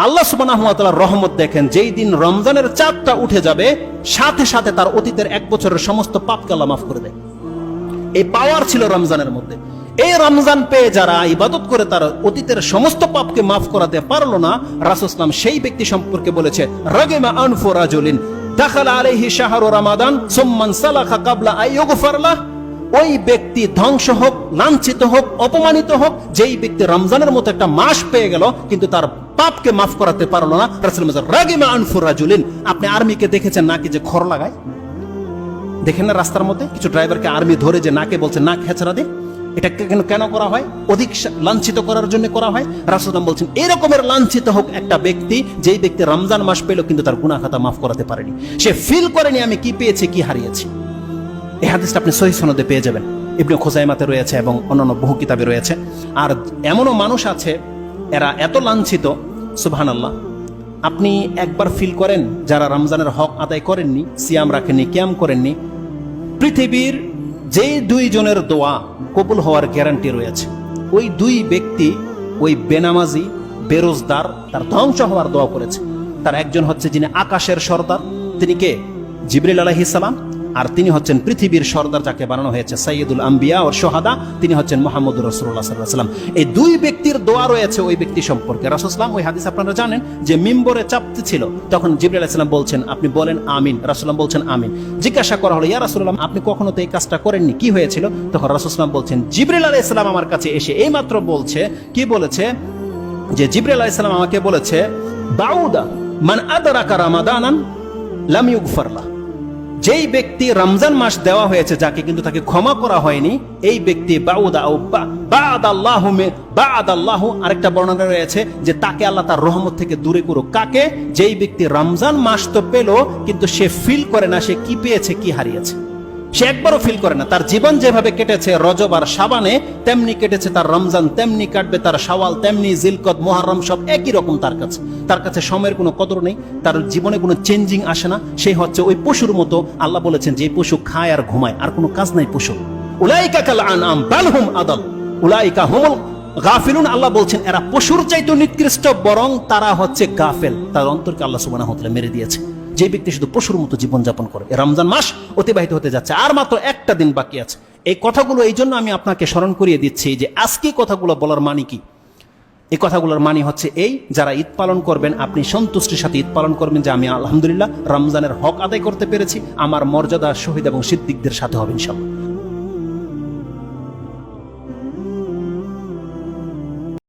আল্লাহ সুবহানাহু ওয়া তাআলার রহমত দেখেন, যেই দিন রমজানের চাঁদটা উঠে যাবে সাথে সাথে তার অতীতের 1 বছরের সমস্ত পাপকে আল্লাহ মাফ করে দেয়। এই পাওয়ার ছিল রমজানের মধ্যে। এই রমজান পেয়ে যারা ইবাদত করে তার অতীতের সমস্ত পাপকে মাফ করাতে পারলো না, রাসূল সাল্লাল্লাহু আলাইহি ওয়াসাল্লাম সেই ব্যক্তি সম্পর্কে বলেছে, রাগিমা আনফু রাজুলিন দাখালা আলাইহি শাহরু রমাদান সুম্মা সালাখা ক্বাবলা আইয়ুগফার লাহ। ওই ব্যক্তি ধ্বংস হোক, লাঞ্ছিত হোক, অপমানিত হোক, যেই ব্যক্তি রমজানের মতো একটা মাস পেয়ে গেল কিন্তু তার পাপকে মাফ করাতে পারলো না। রাসূল বলেছেন, রাগিমা আনফু রাজুলিন। আপনি আর্মিকে দেখেছেন নাকি যে খড় লাগায়? দেখেন না রাস্তার মধ্যে কিছু ড্রাইভারকে আর্মি ধরে যে নাকে বলছে নাক হেঁচড়া দে। এটা কেন করা হয়? অধিক লাঞ্ছিত করার জন্য করা হয়। রাসূল বলছেন, এরকমের লাঞ্ছিত হোক একটা ব্যক্তি, যেই ব্যক্তি রমজান মাস পেল কিন্তু তার গুনাহ খাতা মাফ করাতে পারেনি। সে ফিল করেনি আমি কি পেয়েছি, কি হারিয়েছি। এই হাদিসটা আপনি সহিহ সনদে পেয়ে যাবেন, ইবনে খুজাইমাতে রয়েছে এবং অন্যান্য বহু কিতাবে রয়েছে। আর এমনও মানুষ আছে এরা এত লাঞ্ছিত, সুবহানাল্লাহ, আপনি একবার ফিল করেন যারা রমজানের হক আদায় করেননি, সিয়াম রাখেননি, কিয়াম করেননি, পৃথিবীর যে 2 জনের দোয়া কবুল হওয়ার গ্যারান্টি রয়েছে, ওই 2 ব্যক্তি ওই বেনামাজি বেরোজদার তার ধ্বংস হওয়ার দোয়া করেছে। তার একজন হচ্ছে যিনি আকাশের সর্দার, তিনি কে? জিবরিল আলাইহিস সালাম। আর তিনি হচ্ছেন পৃথিবীর সর্দার, যাকে বানানো হয়েছে সাইয়্যিদুল আম্বিয়া ওয়াস শুহাদা, তিনি হচ্ছেন মুহাম্মদুর রাসূলুল্লাহ সাল্লাল্লাহু আলাইহি ওয়াসাল্লাম। এই 2 ব্যক্তির দোয়া রয়েছে ওই ব্যক্তি সম্পর্কে। রাসূল সাল্লাল্লাহু আলাইহি ওয়াসাল্লাম, ওই হাদিস আপনারা জানেন যে মিম্বরে চাপতে ছিল, তখন জিবরিল আলাইহিস সালাম বলছেন, আপনি বলেন আমিন। রাসূল সাল্লাল্লাহু বলছেন আমিন। জিজ্ঞাসা করা হলো, ইয়া রাসূলুল্লাহ, আপনি কখনো তো এই কাজটা করেননি, কি হয়েছিল? তখন রাসূল সাল্লাল্লাহু বলছেন, জিবরিল আলাইহিস সালাম আমার কাছে এসে এইমাত্র বলছে, কি বলেছে? যে জিবরিল আলাইহিস সালাম আমাকে বলেছে, বাউদা মান আদরাকা রামাদানান লাম ইউগফার লাহ। যেই ব্যক্তি রমজান মাস দেওয়া হয়েছে যাকে, কিন্তু তাকে ক্ষমা করা হয়নি, এই ব্যক্তি বাউদা ও বা'দাল্লাহু, আরেকটা বর্ণনা রয়েছে যে তাকে আল্লাহ তার রহমত থেকে দূরে করুক। কাকে? যেই ব্যক্তি রমজান মাস তো পেল কিন্তু সে ফিল করে না সে কি পেয়েছে, কি হারিয়েছে। সে একবারও ফিল করে না। তার জীবন যেভাবে কেটেছে রজব আর শাবানে, তেমনি কেটেছে তার রমজান, তেমনি কাটবে তার শাওয়াল, তেমনি জিলকদ, মুহররম, সব একই রকম তার কাছে সময়ের কোনো কদর নেই, তার জীবনে কোনো চেঞ্জিং আসে না। সে হচ্ছে ওই পশুর মতো। আল্লাহ বলেছেন যে পশু খায় আর ঘুমায়, আর কোনো কাজ নাই পশু। উলাইকা কাল আনআম বাল হুম আদাল উলাইকা হুমুল গাফিলুন। আল্লাহ বলছেন এরা পশুর চাইতে নিকৃষ্ট, বরং তারা হচ্ছে গাফেল। তার অন্তরকে আল্লাহ সুবহানাহু ওয়া তাআলা মেরে দিয়েছে। যে ব্যক্তি শুধু পশুর মতো জীবনযাপন করে। রমজান মাস অতিবাহিত হতে যাচ্ছে, আর মাত্র 1টা দিন বাকি আছে। এই কথাগুলো এই জন্য আমি আপনাকে স্মরণ করিয়ে দিচ্ছি যে আজকে কথাগুলো বলার মানে কি। এই কথাগুলোর মানে হচ্ছে এই, যারা ঈদ পালন করবেন আপনি সন্তুষ্টির সাথে ঈদ পালন করবেন যে আমি আলহামদুলিল্লাহ রমজানের হক আদায় করতে পেরেছি, আমার মর্যাদা শহীদ এবং সিদ্দিকদের সাথে হবে ইনশাআল্লাহ।